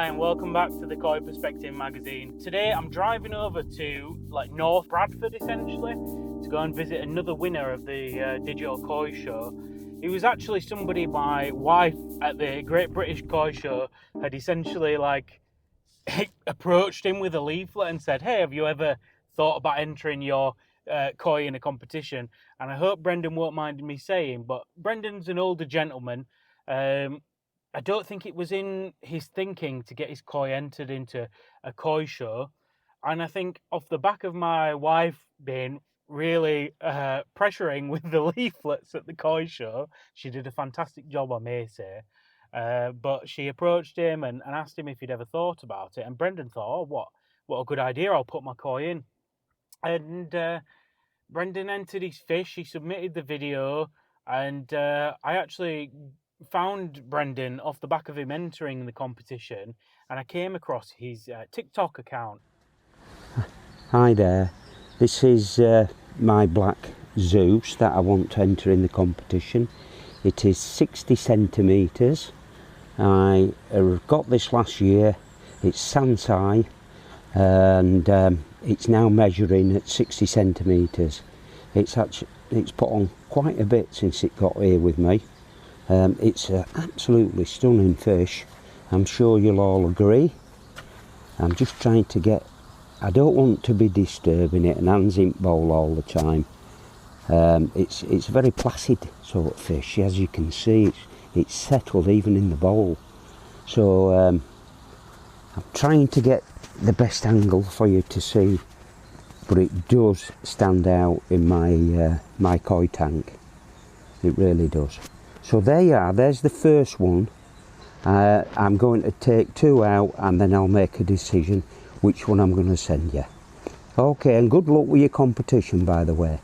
Hi and welcome back to the Koi Perspective magazine. Today I'm driving over to North Bradford essentially to go and visit another winner of the Digital Koi Show. He was actually somebody my wife at the Great British Koi Show had essentially approached him with a leaflet and said, hey, have you ever thought about entering your koi in a competition? And I hope Brendan won't mind me saying, but Brendan's an older gentleman. I don't think it was in his thinking to get his koi entered into a koi show. And I think off the back of my wife being really pressuring with the leaflets at the koi show, she did a fantastic job, I may say. But she approached him and asked him if he'd ever thought about it. And Brendan thought, oh, what a good idea, I'll put my koi in. And Brendan entered his fish, he submitted the video, and I actually found Brendan off the back of him entering the competition, and I came across his TikTok account. Hi there, this is my black Zeus that I want to enter in the competition. It is 60 centimetres. I got this last year. It's Sansai, and it's now measuring at 60 centimetres. It's put on quite a bit since it got here with me. It's an absolutely stunning fish. I'm sure you'll all agree. I'm just trying to get, I don't want to be disturbing it and hands in bowl all the time. It's a very placid sort of fish. As you can see, it's settled even in the bowl. So I'm trying to get the best angle for you to see, but it does stand out in my koi tank. It really does. So there you are, there's the first one. I'm going to take two out and then I'll make a decision which one I'm going to send you. Okay, and good luck with your competition, by the way.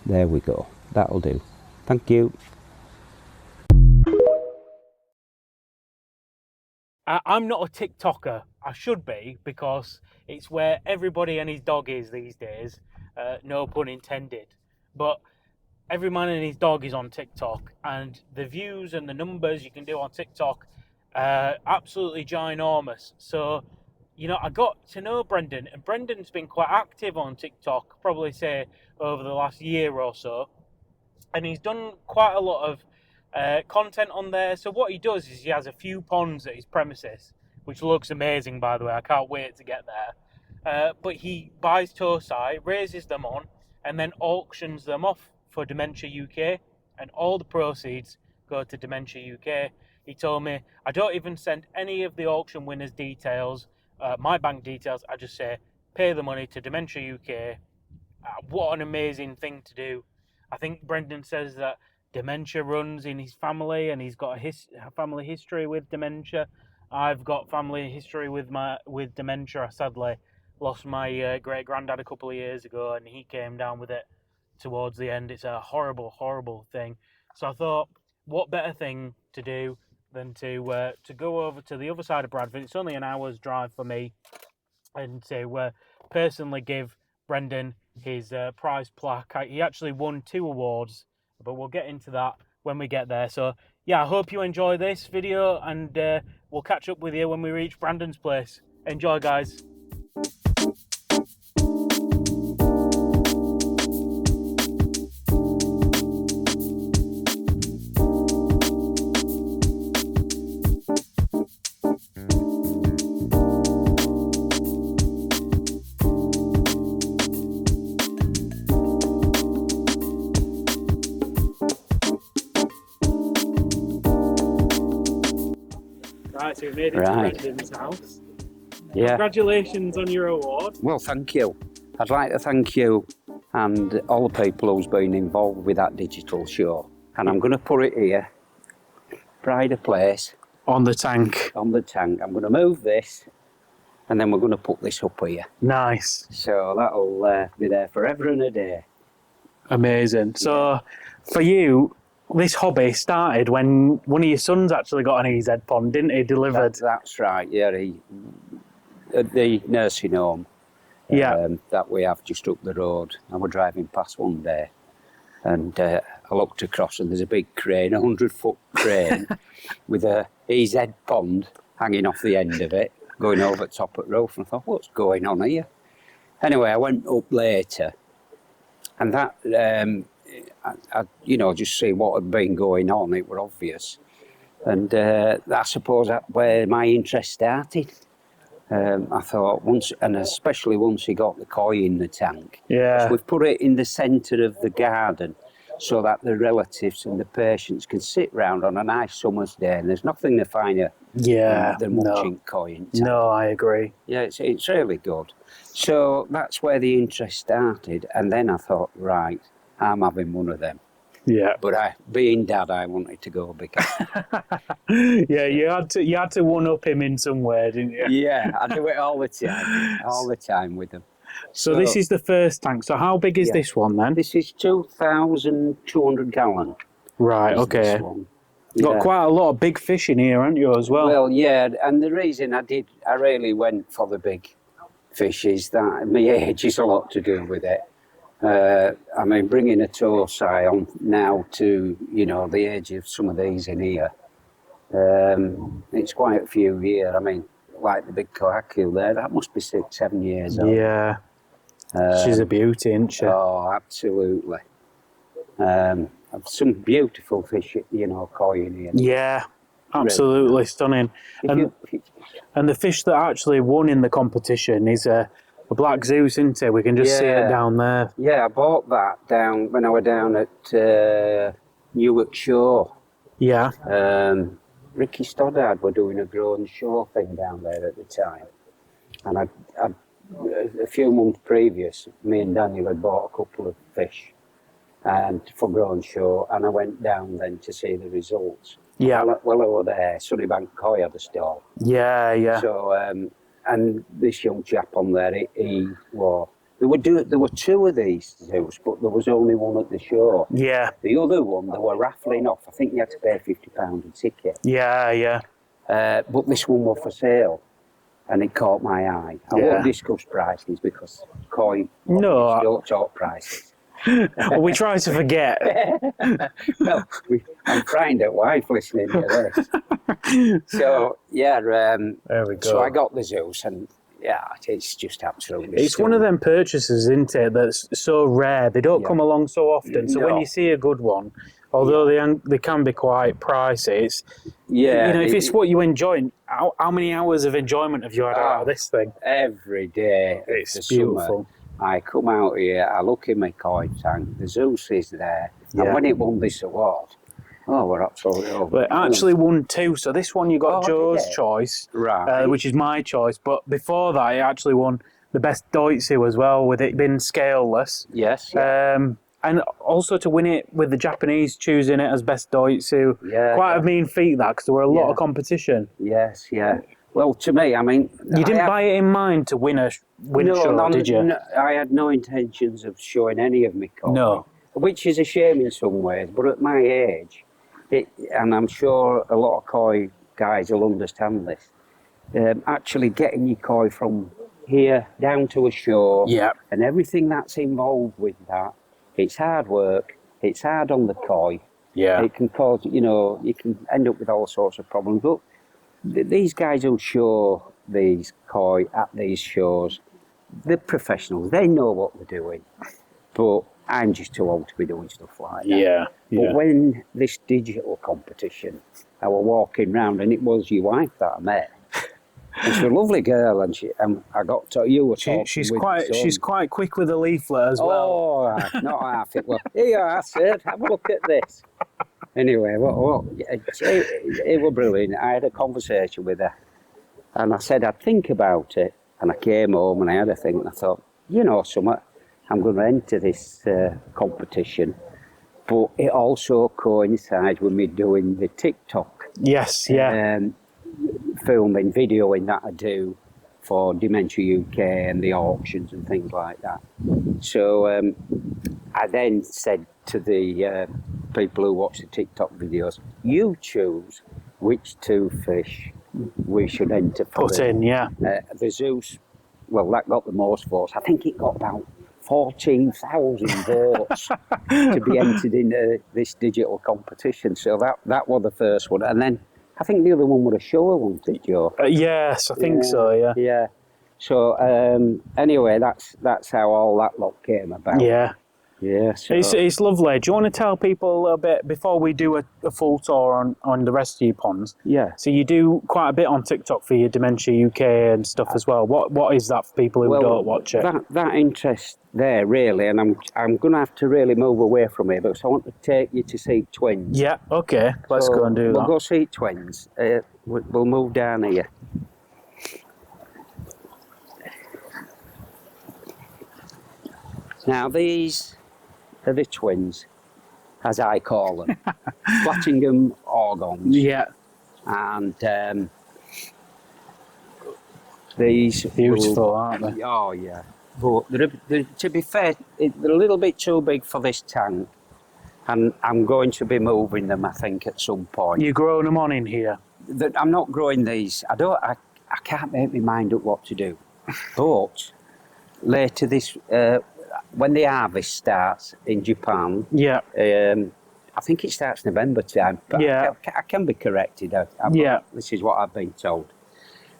There we go, that'll do. Thank you. I'm not a TikToker. I should be, because it's where everybody and his dog is these days. No pun intended. But every man and his dog is on TikTok, and the views and the numbers you can do on TikTok are absolutely ginormous. So, I got to know Brendan, and Brendan's been quite active on TikTok, probably say over the last year or so, and he's done quite a lot of content on there. So what he does is he has a few ponds at his premises, which looks amazing, by the way. I can't wait to get there. But he buys Tosai, raises them on, and then auctions them off for Dementia UK, and all the proceeds go to Dementia UK. He told me, I don't even send any of the auction winners' details, my bank details. I just say, pay the money to Dementia UK. What an amazing thing to do. I think Brendan says that dementia runs in his family, and he's got a family history with dementia. I've got family history with dementia. I sadly lost my great-granddad a couple of years ago, and he came down with it towards the end. It's a horrible, horrible thing. So I thought, what better thing to do than to go over to the other side of Bradford. It's only an hour's drive for me, and to personally give Brendan his prize plaque. He actually won 2 awards, but we'll get into that when we get there. So yeah, I hope you enjoy this video, and we'll catch up with you when we reach Brandon's place. Enjoy, guys. Right, so we made it to Brendan's house. Yeah. Congratulations on your award. Well, thank you. I'd like to thank you and all the people who's been involved with that digital show. And I'm going to put it here. Pride of place. On the tank. On the tank. I'm going to move this, and then we're going to put this up here. Nice. So that'll be there forever and a day. Amazing. So for you, this hobby started when one of your sons actually got an EZ pond, didn't he? Delivered. That's right, yeah. At the nursing home that we have just up the road. I was driving past one day, and I looked across, and there's a big crane, a 100-foot crane, with a his head pond hanging off the end of it, going over the top of the roof, and I thought, what's going on here? Anyway, I went up later, and that, I just see what had been going on. It were obvious. And I suppose that's where my interest started. I thought especially once he got the koi in the tank. Yeah. So we've put it in the centre of the garden so that the relatives and the patients can sit round on a nice summer's day, and there's nothing finer than watching koi in tank. No, I agree. Yeah, it's really good. So that's where the interest started, and then I thought, right, I'm having one of them. Yeah. But being dad, I wanted to go bigger. Yeah, you had to one up him in some way, didn't you? Yeah, I do it all the time with them. So this is the first tank. So how big is this one then? This is 2,200 gallon. Right, okay. Got quite a lot of big fish in here, haven't you, as well? Well, yeah, and the reason I really went for the big fish is that my age is a lot to do with it. I mean, bringing a torsi on now to, the age of some of these in here, it's quite a few years. I mean, like the big kohaku there, that must be 6-7 years old. Yeah. She's a beauty, isn't she? Oh, absolutely. Some beautiful fish, koi in here. Yeah, absolutely really stunning. And the fish that actually won in the competition is a black Zeus, isn't it? We can just see it down there. Yeah, I bought that down when I was down at Newark Shore. Yeah. Ricky Stoddard were doing a grown shore thing down there at the time. And a few months previous, me and Daniel had bought a couple of fish for grown shore, and I went down then to see the results. Yeah. Well, over there, Sunnybank Koi had a stall. Yeah, yeah. So, and this young chap on there, there were two of these zoos, but there was only one at the show. Yeah. The other one, they were raffling off. I think you had to pay £50 a ticket. Yeah, yeah. But this one was for sale, and it caught my eye. I won't discuss prices because koi don't talk prices. Well, we try to forget. Well, I'm trying to wife listening to this. So, yeah, there we go. So I got the Zeus, and it's just absolutely It's one of them purchases, isn't it, that's so rare. They don't come along so often. So when you see a good one, although they can be quite pricey, it's if it's what you enjoy, how many hours of enjoyment have you had out of this thing? Every day. It's beautiful. Summer, I come out here, I look in my koi tank, the Zeus is there, and when it won this award, we're absolutely over. But it actually won 2, so this one you got Joe's choice, right, which is my choice, but before that it actually won the best Doitsu as well, with it being scaleless. Yes. And also to win it with the Japanese choosing it as best Doitsu, quite a mean feat that, because there were a lot of competition. Yes, yeah. Well, to me, I mean... You didn't buy it in mind to win a show, did you? No, I had no intentions of showing any of my koi. No. Which is a shame in some ways, but at my age, and I'm sure a lot of koi guys will understand this, actually getting your koi from here down to a show, and everything that's involved with that, it's hard work, it's hard on the koi. Yeah. It can cause, you can end up with all sorts of problems, but these guys who show these koi at these shows, they're professionals, they know what they're doing, but I'm just too old to be doing stuff like that. Yeah. But when this digital competition, I was walking round, and it was your wife that I met. And she's a lovely girl, and I got to you were talking. She's quite quick with a leaflet as well. Oh, not half it. Well, here I said, have a look at this. Anyway, it was brilliant. I had a conversation with her, and I said I'd think about it. And I came home and I had a think, and I thought, something, I'm going to enter this competition, but it also coincides with me doing the TikTok. Yes, yeah. Filming, videoing that I do for Dementia UK and the auctions and things like that. So I then said to the people who watch the TikTok videos, you choose which 2 fish we should enter for. Put in, yeah. The Zeus, well, that got the most votes. I think it got about 14,000 votes to be entered into this digital competition. So that was the first one. And then I think the other one was a shower, wasn't it, Joe? Yes, I think so. Yeah. Yeah. So anyway, that's how all that lot came about. Yeah. Yeah. So, It's lovely. Do you want to tell people a little bit before we do a full tour on the rest of your ponds? yeah. So you do quite a bit on TikTok for your Dementia UK and stuff as well. What is that for people who don't watch it? That interest there really, and I'm going to have to really move away from here, but I want to take you to see twins. Yeah. Okay. Let's go and do We'll that. go see twins. We'll move down here. Now these are the twins, as I call them, Flattingham Orgons. Yeah. And these Beautiful, aren't they? Oh yeah, but they're, to be fair, they're a little bit too big for this tank, and I'm going to be moving them, I think, at some point. You growing them on in here? I'm not growing these. I can't make my mind up what to do. But later this, when the harvest starts in Japan, Yeah. I think it starts November time. But Yeah. I can be corrected. Yeah. This is what I've been told.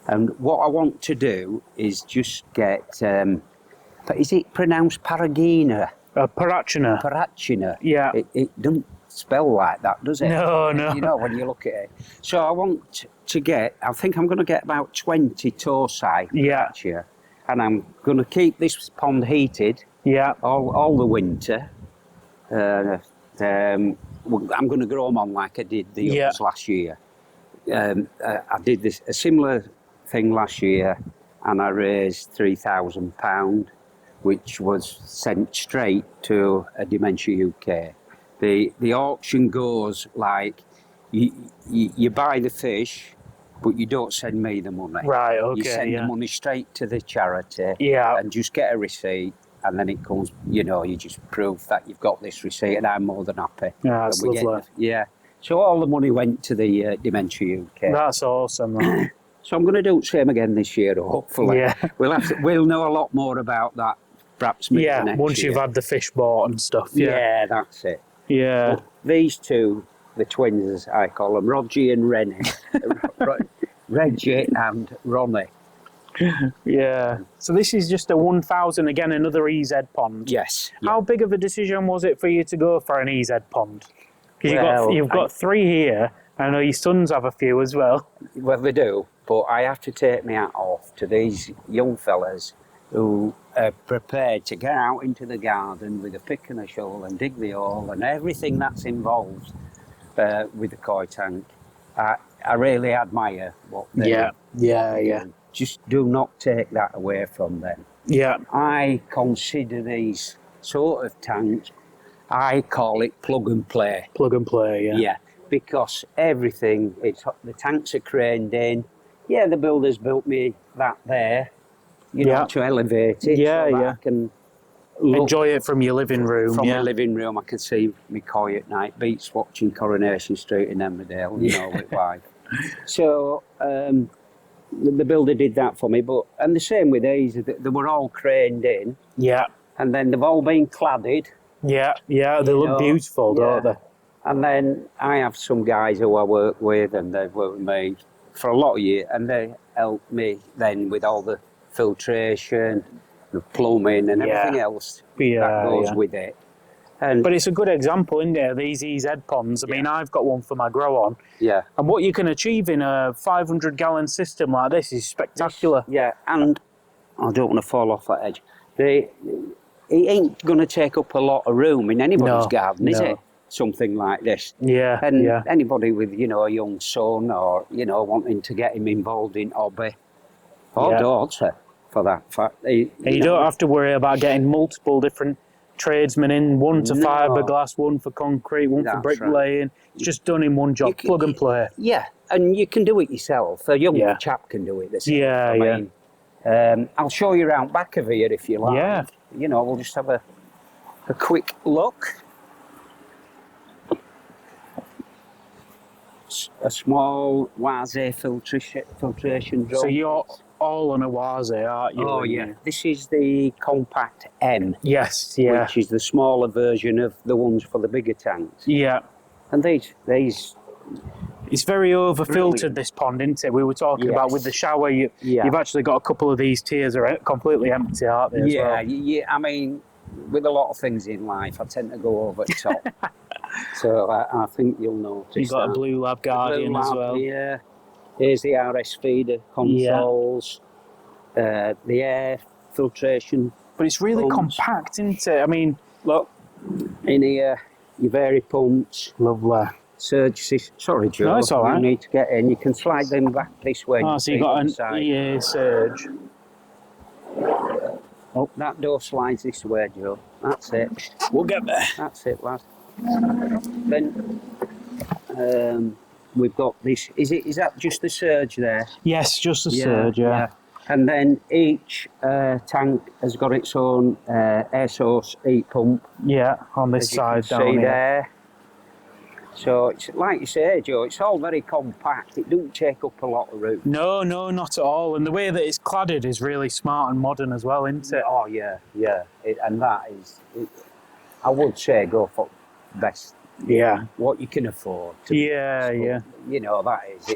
And what I want to do is just get, is it pronounced Paragina? Parachina. Parachina. Yeah. It doesn't spell like that, does it? No, no. You know, when you look at it. So I want to get, I think I'm going to get about 20 torsi Yeah. Parachia. And I'm going to keep this pond heated Yeah. all the winter. I'm going to grow them on like I did the others last year. I did a similar thing last year, and I raised £3,000, which was sent straight to a Dementia UK. The auction goes like you buy the fish, but you don't send me the money. Right. Okay. You send the money straight to the charity. Yeah. And just get a receipt. And then it comes, you just prove that you've got this receipt, and I'm more than happy. Yeah, that's lovely. So all the money went to the Dementia UK. That's awesome. That. So I'm going to do the same again this year, hopefully. Yeah. We'll know a lot more about that, perhaps maybe next once year. you've had the fish bought and stuff. Yeah, that's it. Yeah. But these two, the twins, as I call them, Rogie and Rennie. Reggie and Ronnie. Yeah. So this is just a 1,000, again, another EZ pond. Yes. How big of a decision was it for you to go for an EZ pond? Because you've got 3 here. I know your sons have a few as well. Well, they do, but I have to take my hat off to these young fellas who are prepared to get out into the garden with a pick and a shovel and dig the hole and everything that's involved with the koi tank. I really admire what they do. Yeah. Just do not take that away from them. Yeah. I consider these sort of tanks, I call it plug and play. Plug and play, yeah. Yeah, because everything, the tanks are craned in. Yeah, the builders built me that there, to elevate it. Yeah, so that I can enjoy it from your living room. From my living room, I can see my koi at night. Beats watching Coronation Street in Emmerdale, with wife. So the builder did that for me, and the same with these. They were all craned in. Yeah. And then they've all been cladded. Yeah, they look beautiful, don't they? And then I have some guys who I work with, and they've worked with me for a lot of years, and they help me then with all the filtration, the plumbing, and everything else that goes with it. But it's a good example, isn't it? These EZ ponds. I mean, I've got one for my grow on. Yeah. And what you can achieve in a 500-gallon system like this is spectacular. Yeah, and I don't want to fall off that edge. It ain't going to take up a lot of room in anybody's garden, is it? Something like this. Yeah. And anybody with, a young son or, wanting to get him involved in hobby or daughter, for that fact. You don't have to worry about getting multiple different tradesmen in, one to fiberglass, one for concrete, one for bricklaying. Right. It's just done in one job, plug and play. Yeah, and you can do it yourself. A young chap can do it themselves. I'll show you around back of here if you like. Yeah. We'll just have a quick look. A small Waze filtration drum. So you're all on a Waze, aren't you? Oh, yeah. This is the Compact M. Yes, yeah. Which is the smaller version of the ones for the bigger tanks. Yeah. And these It's very over-filtered, Brilliant. this pond, isn't it? We were talking about with the Yes. shower, you've actually got a couple of these tiers are completely empty, aren't they, as well? Yeah. I mean, with a lot of things in life, I tend to go over the top. So I think you'll notice You've got that. a Blue Lab Guardian Blue as Lab, well. yeah. Here's the RS feeder controls, the air filtration. But it's really pumps. compact, isn't it? I mean, Look, in here, your vary pumps, lovely. surge system. Sorry, Joe. No, it's all right. You need to get in. You can slide them back this way. Oh, so you've got an EA surge. Oh, that door slides this way, Joe. That's it. We'll get there. That's it, lad. Then we've got this. Is that just the surge there? Yes, just the surge, yeah. And then each tank has got its own air source heat pump. Yeah, on this as you side can down see here. there. So it's like you say, Joe. It's all very compact. It doesn't take up a lot of room. No, not at all. And the way that it's cladded is really smart and modern as well, isn't it? Oh yeah. And that is, I would say, go for best. Yeah. What you can afford. To Yeah. You know, that is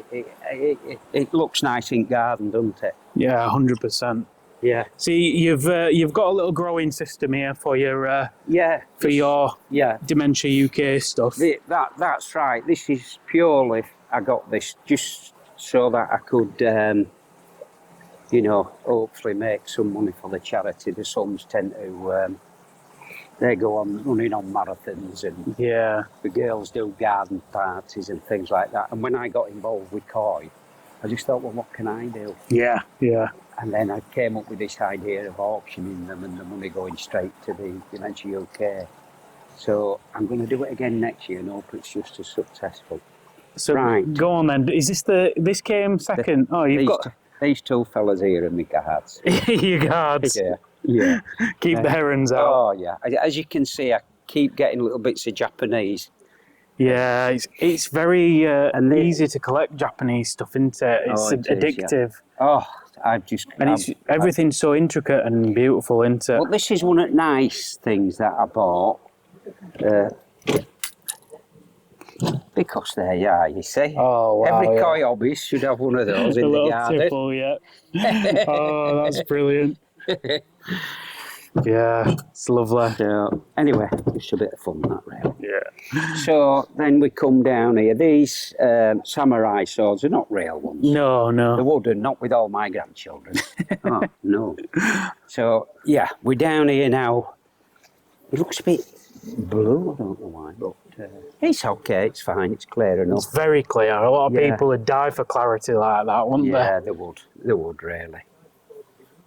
it looks nice in garden, doesn't it? Yeah, 100%. Yeah. See, you've got a little growing system here for your your Dementia UK stuff. That's right. This is purely, I got this just so that I could, hopefully make some money for the charity. The sons tend to, they go on running on marathons, and the girls do garden parties and things like that. And when I got involved with koi, I just thought, well, what can I do? Yeah. And then I came up with this idea of auctioning them and the money going straight to the Dementia UK. So I'm going to do it again next year and hope it's just as successful. So right. Go on then. Is this came second? These two fellas here are my cards. Your cards. Yeah. Keep the herons out. Oh yeah. As you can see, I keep getting little bits of Japanese. Yeah, it's very easy to collect Japanese stuff, isn't it? It's addictive. Oh, everything's so intricate and beautiful, isn't it? Well, this is one of the nice things that I bought. Because there you are, you see. Oh, wow, Every koi hobbyist should have one of those in the garden. Tipple, yeah. Oh, that's brilliant. Yeah, it's lovely. So, anyway, just a bit of fun, that really. Yeah. So then we come down here. These samurai swords are not real ones. No. They're wooden, not with all my grandchildren. Oh, no. So, yeah, we're down here now. It looks a bit blue, I don't know why, but it's okay, it's fine, it's clear enough. It's very clear. A lot of people would die for clarity like that, wouldn't they? Yeah, they would really.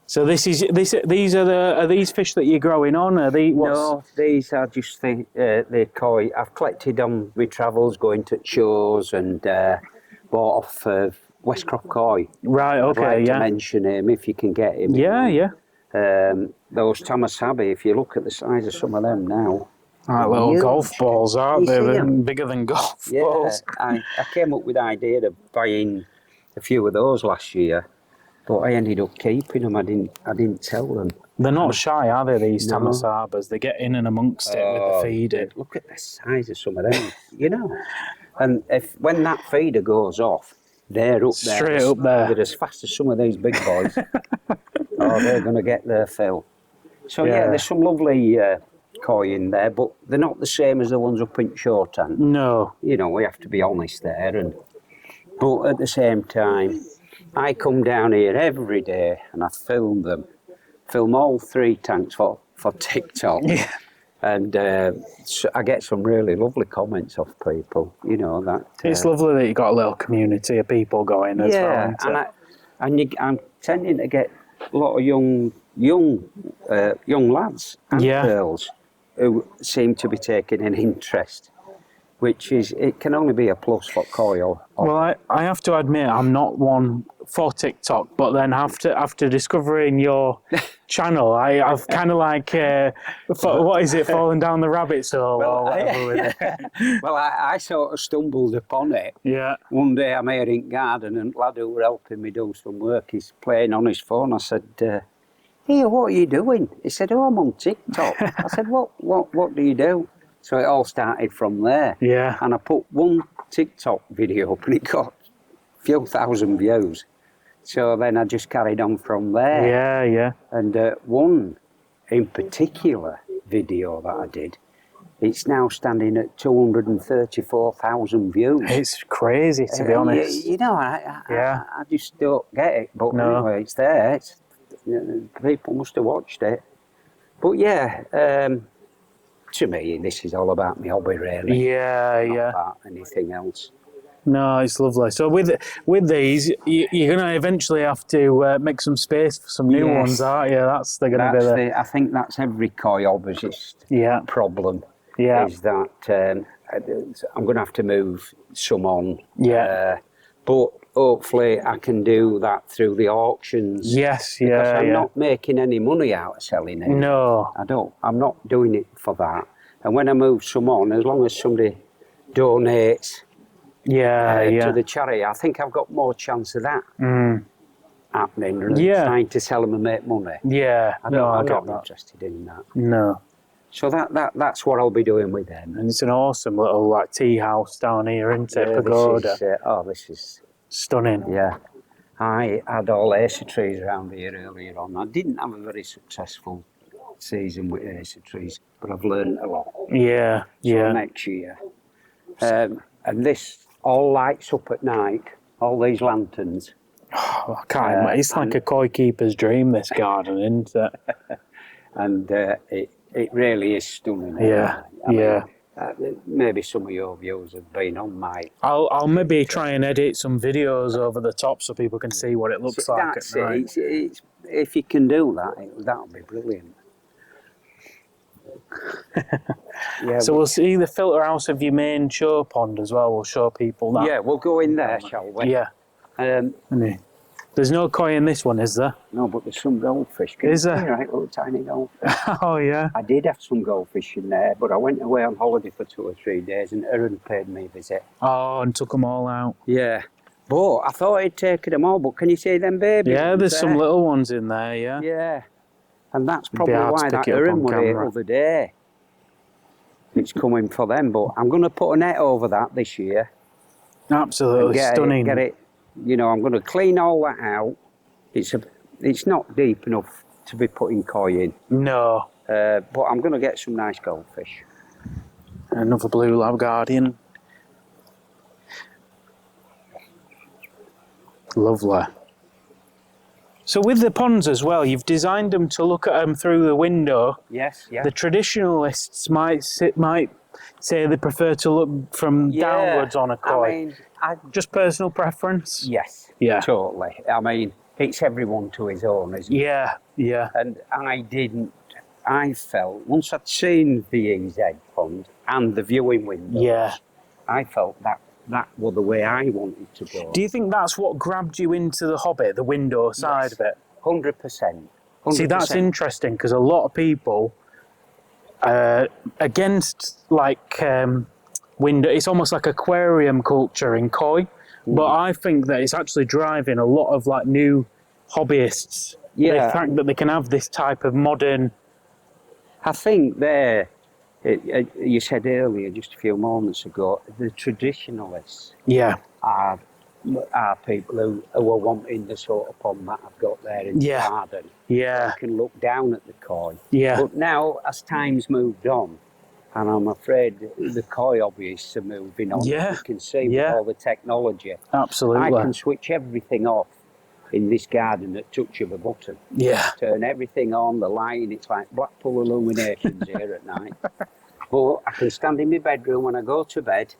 So these are these fish that you're growing on? No, these are just the koi. I've collected on my travels, going to shows, and bought off Westcroft Koi. Right, okay, I'd like to mention him if you can get him. Yeah. Those Tamasabi, if you look at the size of some of them now. Like little golf balls, aren't they? They're bigger than golf balls. I came up with the idea of buying a few of those last year. But I ended up keeping them. I didn't tell them. They're not shy, are they? These No. Tamasabas. They get in and amongst it with the feeding. Look at the size of some of them, And when that feeder goes off, they're up there. Straight up there. They're as fast as some of these big boys. They're going to get their fill. So there's some lovely koi in there, but they're not the same as the ones up in Shore Tank. No. We have to be honest there. But at the same time, I come down here every day and I film all 3 tanks for TikTok. Yeah. And so I get some really lovely comments off people, that... It's lovely that you got a little community of people going as well. Yeah, I'm tending to get a lot of young lads and girls who seem to be taking an interest, which it can only be a plus for koi. Well, I have to admit, I'm not one for TikTok, but then after discovering your channel, I've kind of like, what is it, fallen down the rabbit hole or whatever with it. Well, I sort of stumbled upon it. Yeah. One day I'm here in garden and the lad who were helping me do some work, he's playing on his phone. I said, "Hey, what are you doing?" He said, "Oh, I'm on TikTok." I said, what do you do?" So it all started from there. Yeah. And I put one TikTok video up and it got a few thousand views. So then I just carried on from there. Yeah, yeah. And one in particular video that I did, it's now standing at 234,000 views. It's crazy, to be honest. You know, I just don't get it. But anyway, it's there. People must have watched it. But yeah, to me, this is all about my hobby, really. Yeah, Not yeah. about anything else. No, it's lovely. So with these, you're going to eventually have to make some space for some new ones, aren't you? They're going to be I think that's every koi hobbyist problem. Yeah. Is that I'm going to have to move some on. Yeah. But hopefully I can do that through the auctions. Yes, Because yeah, I'm not making any money out of selling it. No. I'm not doing it for that. And when I move some on, as long as somebody donates to the charity, I think I've got more chance of that happening than trying to sell them and make money. Yeah. I'm not interested in that. No. So that's what I'll be doing with them. And it's an awesome little tea house down here, isn't it? Pagoda. This is stunning. Yeah. I had all acer trees around here earlier on. I didn't have a very successful season with acer trees, but I've learned a lot. Yeah, so next year. And this all lights up at night, all these lanterns. Oh, I can't imagine. It's like a koi keeper's dream, this garden, isn't it? And it really is stunning. Yeah, I mean, maybe some of your viewers have been on my... I'll maybe try and edit some videos over the top so people can see what it looks like at night. If you can do that, that'll be brilliant. So we'll see the filter house of your main show pond as well. We'll show people that. Yeah, we'll go in there, shall we? Yeah. There's no koi in this one, is there? No, but there's some goldfish. Is there? Right, little tiny goldfish. Oh, yeah. I did have some goldfish in there, but I went away on holiday for 2 or 3 days and Erin paid me a visit. Oh, and took them all out. Yeah. But I thought I'd taken them all, but can you see them babies? Yeah, there's some little ones in there, yeah. Yeah. And that's probably why that Erin was here the other day. It's coming for them, but I'm going to put a net over that this year. Absolutely stunning. Get it, I'm going to clean all that out. It's not deep enough to be putting koi in. No. But I'm going to get some nice goldfish. Another blue lab guardian. Lovely. So with the ponds as well, you've designed them to look at them through the window. Yes, yeah. The traditionalists might say they prefer to look from downwards on a koi. I mean, just personal preference? Yes, totally. I mean, it's everyone to his own, isn't it? Yeah, yeah. And I felt, once I'd seen the EZ pond and the viewing windows, I felt that was the way I wanted to go. Do you think that's what grabbed you into the hobby, the window side of it? 100%. See, that's interesting because a lot of people against window, it's almost like aquarium culture in koi, but I think that it's actually driving a lot of new hobbyists. The fact that they can have this type of modern... I think you said earlier, just a few moments ago, the traditionalists are people who are wanting the sort of pond that I've got there in the garden. Yeah. They can look down at the koi. Yeah. But now, as time's moved on, and I'm afraid the koi hobbyists are moving on. Yeah. You can see with all the technology. Absolutely. I can switch everything off in this garden at touch of a button. Yeah. Turn everything on, the light, it's like Blackpool illuminations here at night. But I can stand in my bedroom when I go to bed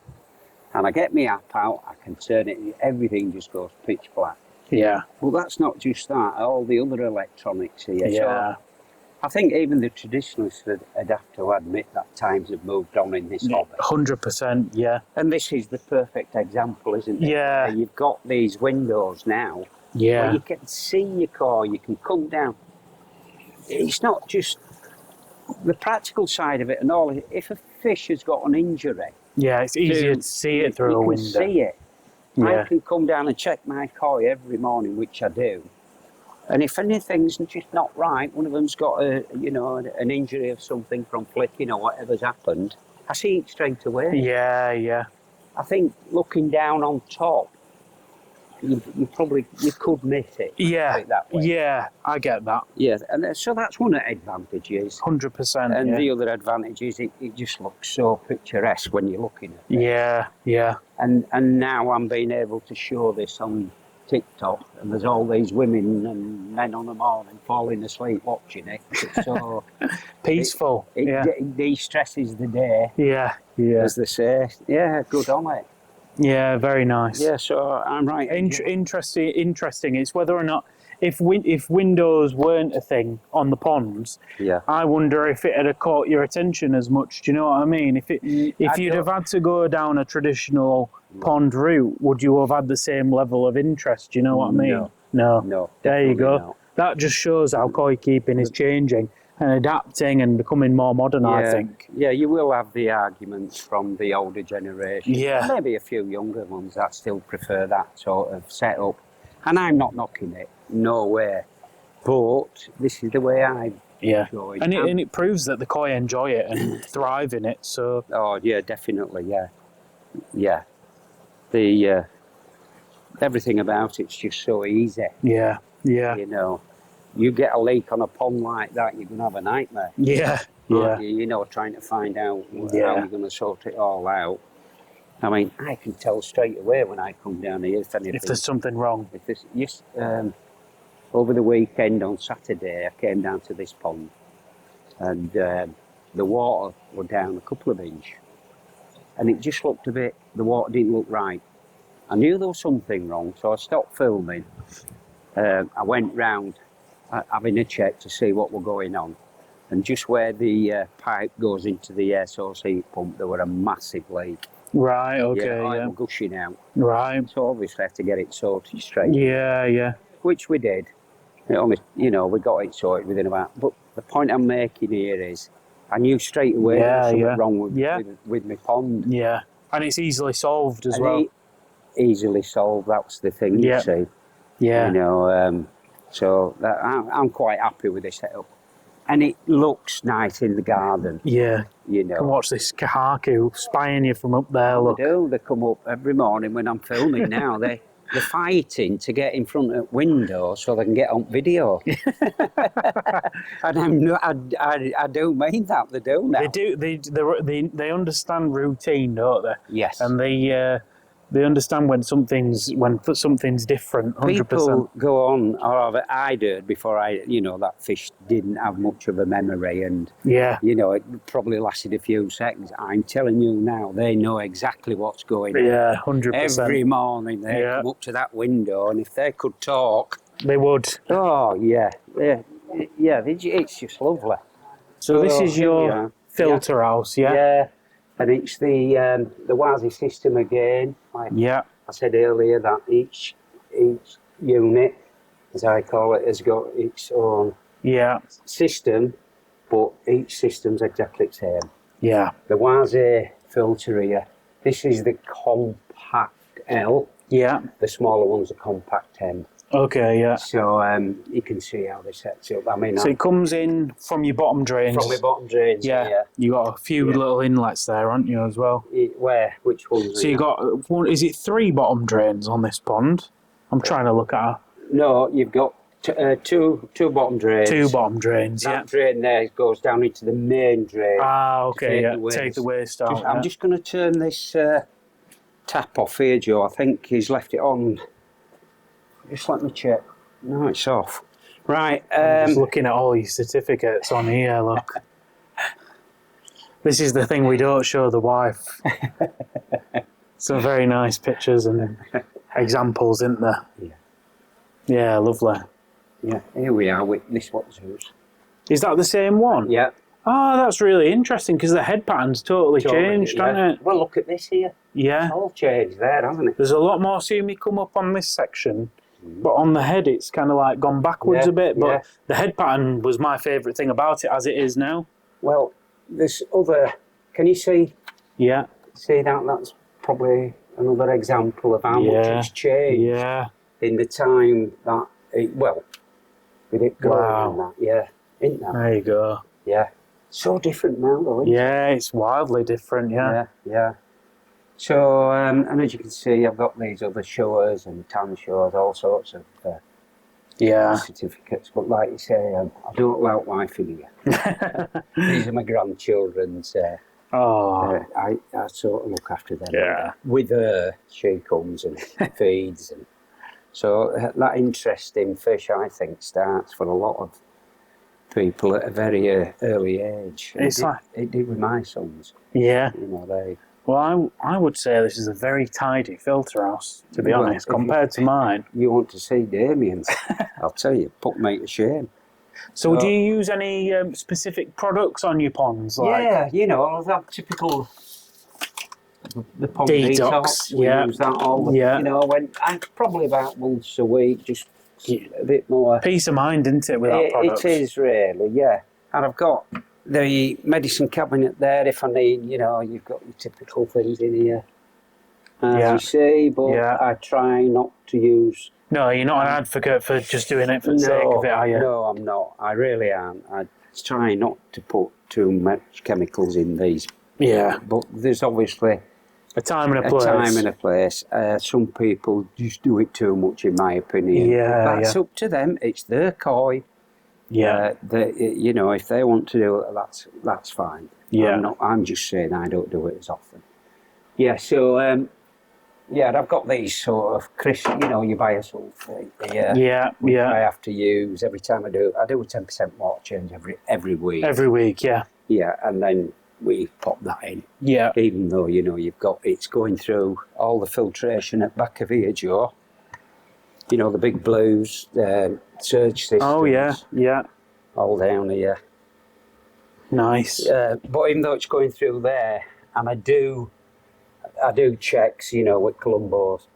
and I get my app out, I can turn it, everything just goes pitch black. Yeah. Well, that's not just that, all the other electronics here. Yeah. So I think even the traditionalists would have to admit that times have moved on in this hobby. 100%, yeah. And this is the perfect example, isn't it? Yeah. You've got these windows now. Yeah. Where you can see your koi, you can come down. It's not just the practical side of it and all. If a fish has got an injury, it's easier to see it through a window. You can see it. Yeah. I can come down and check my koi every morning, which I do. And if anything's just not right, one of them's got an injury of something from flicking or whatever's happened, I see it straight away. Yeah, yeah. I think looking down on top, you could miss it. Yeah, put it that way. yeah, I get that. Yeah, and so that's one of the advantages. 100%. And yeah. the other advantage is it just looks so picturesque when you're looking at it. Yeah, yeah. And now I'm being able to show this on TikTok, and there's all these women and men on the morning falling asleep watching it. So Peaceful. it de-stresses the day, Yeah, yeah. as they say. Yeah, good on it. Yeah, very nice. Yeah, so I'm right. Interesting. It's whether or not if windows weren't a thing on the ponds. Yeah. I wonder if it had caught your attention as much. Do you know what I mean? If you'd have had to go down a traditional pond route, would you have had the same level of interest? Do you know what I mean? No. There you go. Not. That just shows how koi keeping is changing and adapting and becoming more modern, I think. Yeah, you will have the arguments from the older generation. Yeah. Maybe a few younger ones that still prefer that sort of setup. And I'm not knocking it, no way. But this is the way I enjoy it. And it proves that the koi enjoy it and thrive in it. So. Oh, yeah, definitely, yeah. Yeah. The everything about it's just so easy. Yeah, yeah. You know, you get a leak on a pond like that, you're going to have a nightmare. Yeah, yeah. You know, trying to find out how Yeah. you're going to sort it all out. I mean, I can tell straight away when I come down here if anything. If there's something wrong. If there's, just over the weekend on Saturday, I came down to this pond, and the water were down a couple of inch, and it just looked a bit. The water didn't look right. I knew there was something wrong, so I stopped filming. I went round having a check to see what were going on, and just where the pipe goes into the air source heat pump, there were a massive leak. Right, okay, Yeah, gushing out. Right. So obviously I had to get it sorted straight. Yeah, yeah. Which we did. It only, you know, we got it sorted within about. But the point I'm making here is, I knew straight away there was something wrong with my pond. Yeah, and it's easily solved as And well. Easily solved. That's the thing. Yeah. You see. Yeah. You know. So that, I'm quite happy with this setup, and it looks nice in the garden. Yeah. You You can know. watch this kahaku spying you from up there. Look. They come up every morning when I'm filming now. They're fighting to get in front of windows so they can get on video. And I don't mean that, they do now. They do. They understand routine, don't they? Yes. And they understand when something's different. 100%. People go on, or I did before that fish didn't have much of a memory, and Yeah. it probably lasted a few seconds. I'm telling you now, they know exactly what's going on. Yeah. 100%. Every morning they come up to that window, and if they could talk, They would. oh yeah, it's just lovely. So this is here we your are. filter house, yeah? Yeah, and it's the Wazi system again. Like Yeah. I said earlier, that each unit, as I call it, has got its own Yeah. system, but each system's exactly the same. Yeah. The Wazi filter here, this is the compact L. Yeah. The smaller one's the compact M. Okay, yeah. So you can see how they set up. I mean, So it comes in from your bottom drains. from the bottom drains. Yeah. You got a few little inlets there, aren't you, as well? Where? Which ones? So you got one. Is it 3 bottom drains on this pond? I'm trying to look at her. No, you've got two bottom drains. 2 bottom drains. That Yeah. drain there goes down into the main drain. Ah, okay. Yeah. the Take the waste out. I'm just going to turn this tap off here, Joe. I think he's left it on. Just let me check. No, it's off. Right. Just looking at all your certificates on here. Look. This is the thing we don't show the wife. Some very nice pictures and examples, isn't there? Yeah. Yeah, lovely. Yeah, here we are with this one's yours. Is that the same one? Yeah. Oh, that's really interesting because the head pattern's totally changed, yeah. hasn't it? Well, look at this here. Yeah. It's all changed there, hasn't it? There's a lot more sumi come up on this section, but on the head it's kind of like gone backwards a bit. But the head pattern was my favourite thing about it as it is now. Well, this other, can you see? Yeah. See that? That's probably another example of how much it's changed Yeah. in the time that with it growing and that. Yeah, isn't that? There you go. Yeah. So different now, though, isn't it? Yeah, it's wildly different, yeah. Yeah. So, and as you can see, I've got these other showers and tan showers, all sorts of Yeah. certificates. But like you say, I don't like wife in here. These are my grandchildren's. Oh. I sort of look after them. Yeah. With her, she comes and feeds. And so that interest in fish, I think, starts for a lot of people at a very early age. It did with my sons. Yeah. You know, they. Well, I would say this is a very tidy filter house, to be Well, honest, compared to mine. You want to see Damien's? I'll tell you, put me to shame. So, do you use any specific products on your ponds? Yeah, you know, that typical the pond detox. We use that all. You know, when probably about once a week, just a bit more. Peace of mind, isn't it, with that product? It is really, yeah. And I've got the medicine cabinet there if I need. You know, you've got your typical things in here, as you see. But I try not to use. No, you're not an advocate for just doing it for the sake of it, are you? No, I'm not. I really am. I try not to put too much chemicals in these. Yeah. But there's obviously a time and a place. A time and a place. Some people just do it too much, in my opinion. Yeah, that's up to them. It's their koi. Yeah. You know, if they want to do it, that's fine. Yeah. I'm just saying I don't do it as often. Yeah. So. Yeah, I've got these sort of you know, you buy a sulphate here. I have to use every time I do a 10% water change every week. Every week, yeah. Yeah, and then we pop that in. Yeah. Even though, you know, it's going through all the filtration at back of here, Joe. You know, the big blues, surge systems. Oh, yeah. All down here. Nice. But even though it's going through there, and I do checks, you know, with Colombo's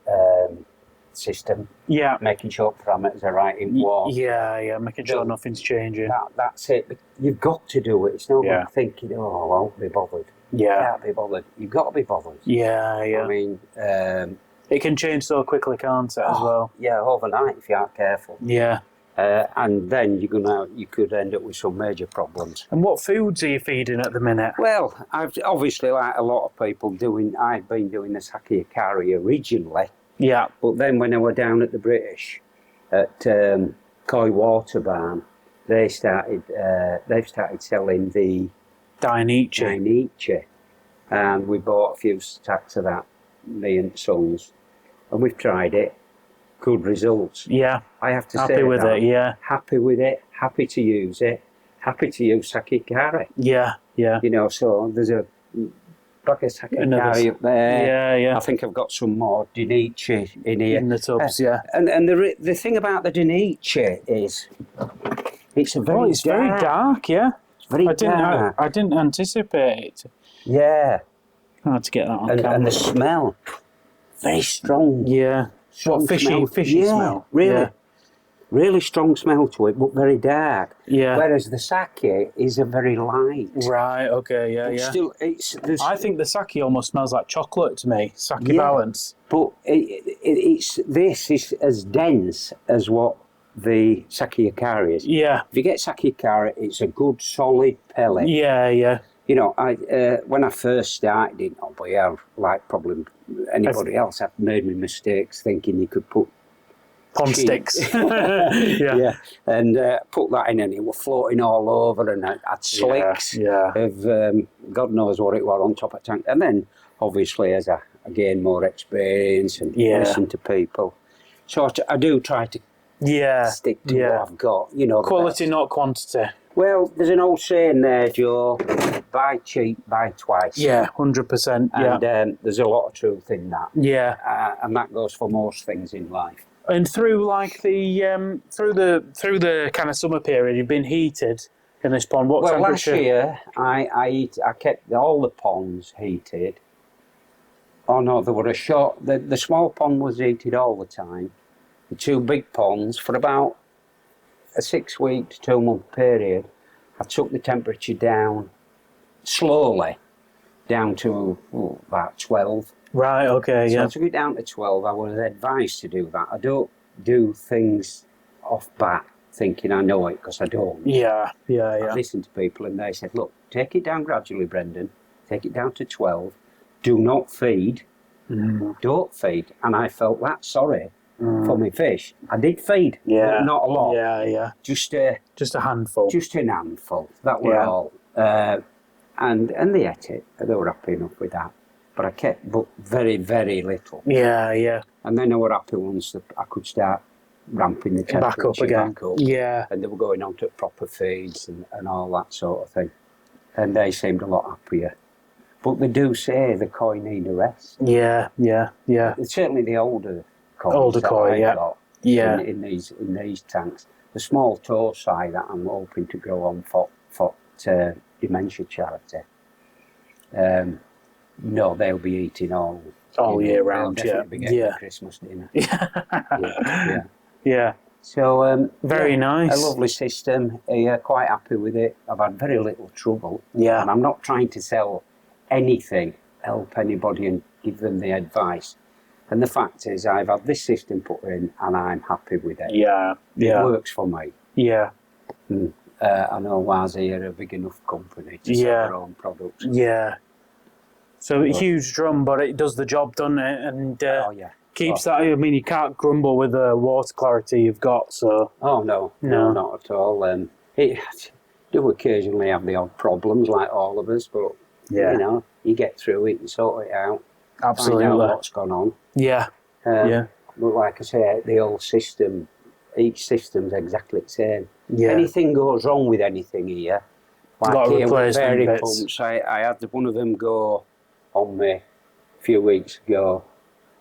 system. Yeah. Making sure parameters are right in water. Yeah, making sure nothing's changing. That's it. You've got to do it. It's not like thinking, oh, I won't be bothered. Yeah. Can't be bothered. You've got to be bothered. Yeah. I mean... it can change so quickly, can't it, as well? Yeah, overnight if you aren't careful. Yeah. And then you could end up with some major problems. And what foods are you feeding at the minute? Well, I've obviously, like a lot of people I've been doing the sake akari originally. Yeah. But then when I were down at the British, at Koi Water Barn, they've started selling the Dainichi. And we bought a few stacks of that, me and sons, and we've tried it. Good results. Yeah. I have to say happy with it, yeah. Happy with it, happy to use it, happy to use sake akari. Yeah. You know, so there's a bag of sake akari up there. Yeah. I think I've got some more Dainichi in here. In the tubs, yeah. And the thing about the Dainichi is it's very dark, yeah. It's very dark. I didn't anticipate it. Yeah. Hard to get that on camera. And the smell, very strong. Yeah. What fishy smell? Really strong smell to it, but very dark. Yeah. Whereas the sake is a very light. Right. Okay. Yeah. Still, I think the sake almost smells like chocolate to me. Sake balance. But this is as dense as what the sake akari is. Yeah. If you get sake akari, it's a good solid pellet. Yeah. You know, when I first started it, like probably anybody else, I've made my mistakes thinking you could put pond sticks. Yeah. And put that in and it was floating all over and I had slicks of God knows what it was on top of the tank. And then, obviously, as I gain more experience and listen to people, so I do try to stick to what I've got. You know, quality, not quantity. Well, there's an old saying there, Joe, buy cheap, buy twice. Yeah, 100%. And there's a lot of truth in that. Yeah. And that goes for most things in life. And through like the through the kind of summer period, you've been heated in this pond. What temperature? Last year I kept all the ponds heated. Oh no, there were the small pond was heated all the time. The two big ponds for about a 6 week to 2 month period, I took the temperature down slowly, down to about 12. Right, okay, So I took it down to 12. I was advised to do that. I don't do things off bat thinking I know it, because I don't. Yeah. I listened to people and they said, look, take it down gradually, Brendan. Take it down to 12. Do not feed. don't feed. And I felt that sorry for my fish. I did feed, Yeah. but not a lot. Yeah. Just a handful. just an handful. That were all. And they ate it. They were happy enough with that. But I kept but very, very little. Yeah. And then I were happy once that I could start ramping the Back temperature up again. back up. Yeah. And they were going on to proper feeds and all that sort of thing. And they seemed a lot happier. But they do say the koi need a rest. Yeah. It's certainly the older koi. Older koi, yeah. Got Yeah. in these tanks. The small torsi that I'm hoping to grow on for dementia charity. No, they'll be eating all year round. They'll definitely be getting a Christmas dinner. Yeah. So very nice. A lovely system. Quite happy with it. I've had very little trouble. Yeah. And I'm not trying to sell anything, help anybody and give them the advice. And the fact is, I've had this system put in, and I'm happy with it. Yeah. It works for me. Yeah. I know Wazi are a big enough company to sell their own products. Yeah. So a huge drum, but it does the job, doesn't it? And keeps that. I mean, you can't grumble with the water clarity you've got. So. Oh no, not at all. It do occasionally have the odd problems, like all of us, but you know, you get through it and sort it out. Absolutely. Find out what's gone on. Yeah. But like I say, the old system, each system's exactly the same. Yeah. Anything goes wrong with anything here, like here with varied pumps, I had one of them go on me a few weeks ago.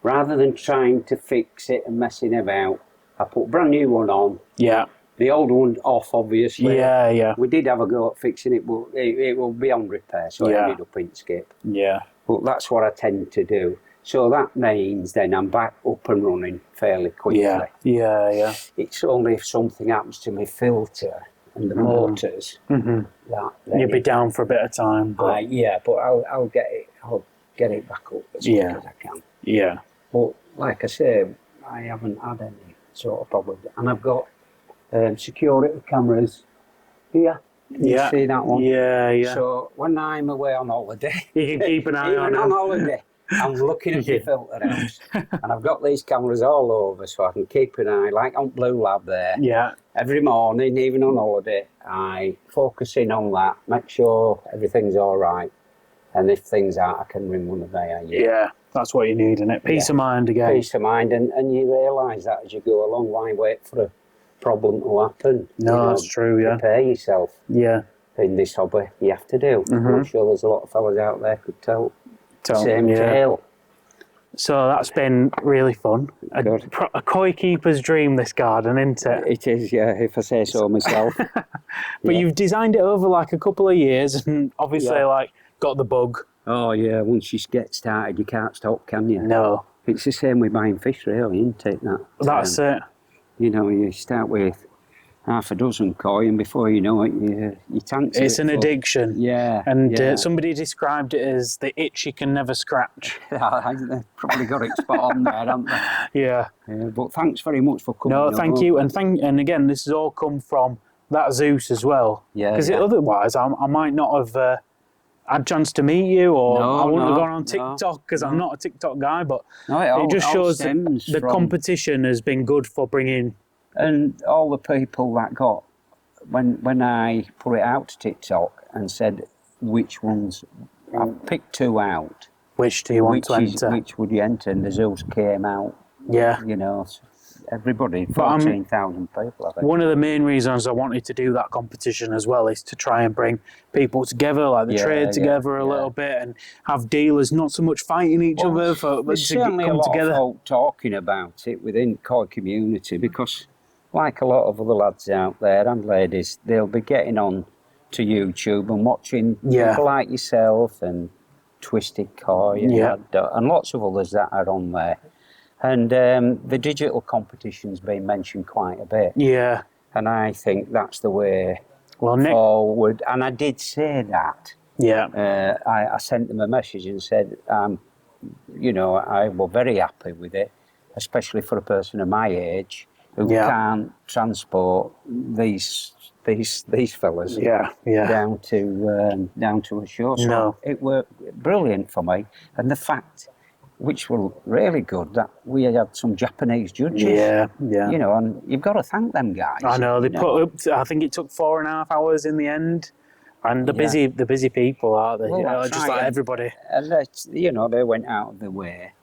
Rather than trying to fix it and messing about, I put a brand new one on. Yeah. The old one off, obviously. Yeah. We did have a go at fixing it, but it will be beyond repair, so it ended up in skip. Yeah. But that's what I tend to do. So that means then I'm back up and running fairly quickly. Yeah. It's only if something happens to my filter and the motors that you'll be down for a bit of time. But... but I'll get it back up as quick as I can. Yeah. But like I say, I haven't had any sort of problem. And I've got security cameras here. You see that one? Yeah. So when I'm away on holiday, you can keep an eye on it. Even on holiday, I'm looking at the filter house. And I've got these cameras all over so I can keep an eye, like on Blue Lab there. Yeah. Every morning, even on holiday, I focus in on that, make sure everything's all right. And if things aren't, I can ring one of their. Yeah, that's what you need, isn't it? Peace of mind again. Peace of mind, and you realise that as you go along. Why wait for a problem to happen? No, that's true, Prepare yourself. Yeah. In this hobby, you have to do. I'm sure there's a lot of fellas out there could tell the same tale. So that's been really fun. A koi keeper's dream, this garden, isn't it? It is, yeah, if I say so myself. But you've designed it over like a couple of years and obviously like got the bug. Oh yeah, once you get started you can't stop, can you? No. It's the same with buying fish really, isn't it? That's it. You know, you start with half a dozen koi and before you know it, you tanks it's an addiction. Yeah. And somebody described it as the itch you can never scratch. They've probably got it spot on there, haven't they? Yeah. But thanks very much for coming. No, thank you. And again, this has all come from that Zeus as well. Yeah. Because otherwise I might not have had a chance to meet you, or I wouldn't have gone on TikTok because I'm not a TikTok guy, but it just shows that the competition has been good for bringing... And all the people that got, when I put it out to TikTok and said which ones, I picked two out. Which do you want to enter? Which would you enter? And the Zeus came out. Yeah. You know, everybody, 14,000 people, I think. One of the main reasons I wanted to do that competition as well is to try and bring people together, like the trade together a little bit, and have dealers not so much fighting each other, but to come together. There's certainly a lot of folk talking about it within koi community because, like a lot of other lads out there and ladies, they'll be getting on to YouTube and watching people like yourself and Twisted Koi and lots of others that are on there. And the digital competition's been mentioned quite a bit. Yeah. And I think that's the way forward. And I did say that. Yeah. I sent them a message and said, you know, I was very happy with it, especially for a person of my age who can't transport these fellas down to a show. So it worked brilliant for me. And the fact which were really good. That we had some Japanese judges. Yeah. You know, and you've got to thank them guys. I know they you put up. I think it took 4.5 hours in the end, and the busy people, aren't they? Well, that's just right, like and- everybody. And that's, you know, they went out of their way.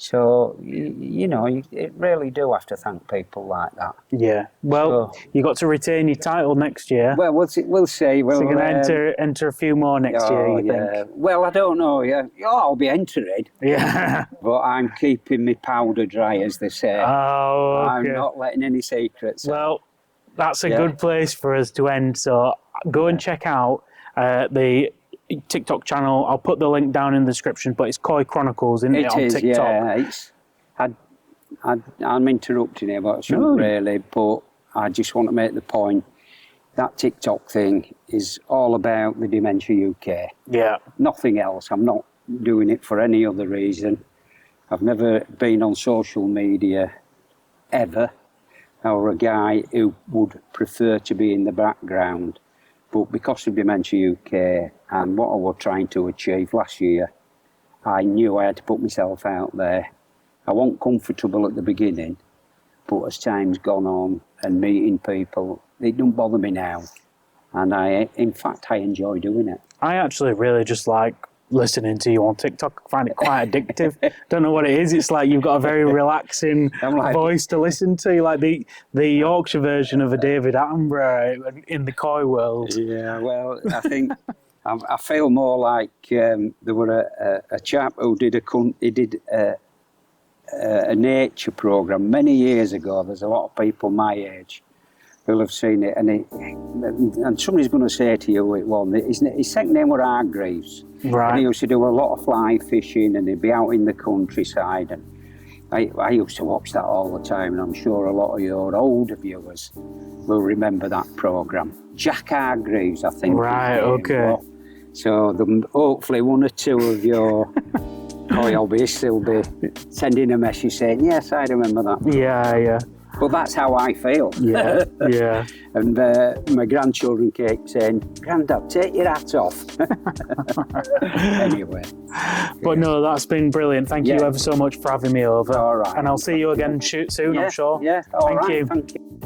So you know, it really do have to thank people like that. Yeah. Well, you got to retain your title next year. Well, we'll see. Well, So you're going to enter a few more next year, you think? Well, I don't know. Yeah, I'll be entering, Yeah. but I'm keeping my powder dry, as they say. Oh, okay. I'm not letting any secrets out. Well, that's a good place for us to end. So go and check out the TikTok channel. I'll put the link down in the description, but it's Koi Chronicles, isn't it, on TikTok? Yeah. I'm interrupting you, but I shouldn't really. But I just want to make the point that TikTok thing is all about the Dementia UK. Yeah. Nothing else. I'm not doing it for any other reason. I've never been on social media ever, or a guy who would prefer to be in the background. But because of Dementia UK and what I was trying to achieve last year, I knew I had to put myself out there. I wasn't comfortable at the beginning, but as time's gone on and meeting people, it don't bother me now. And in fact, I enjoy doing it. I actually really just like listening to you on TikTok. I find it quite addictive. Don't know what it is. It's like you've got a very relaxing voice to listen to, like the Yorkshire version of a David Attenborough in the koi world. Yeah, well, I think I feel more like there were a chap who did a nature program many years ago. There's a lot of people my age who'll have seen it, and somebody's going to say to you, his second name were Hargreaves. Right. And he used to do a lot of fly fishing, and he'd be out in the countryside, and I used to watch that all the time, and I'm sure a lot of your older viewers will remember that program. Jack Hargreaves, I think. Right, okay. So hopefully one or two of your koi hobbyists will be sending a message saying, yes, I remember that. Yeah. But that's how I feel. Yeah. And my grandchildren keep saying, Grandad, take your hat off. Anyway. But no, that's been brilliant. Thank you ever so much for having me over. All right. And I'll see you again soon, I'm sure. Yeah, Thank you. Thank you.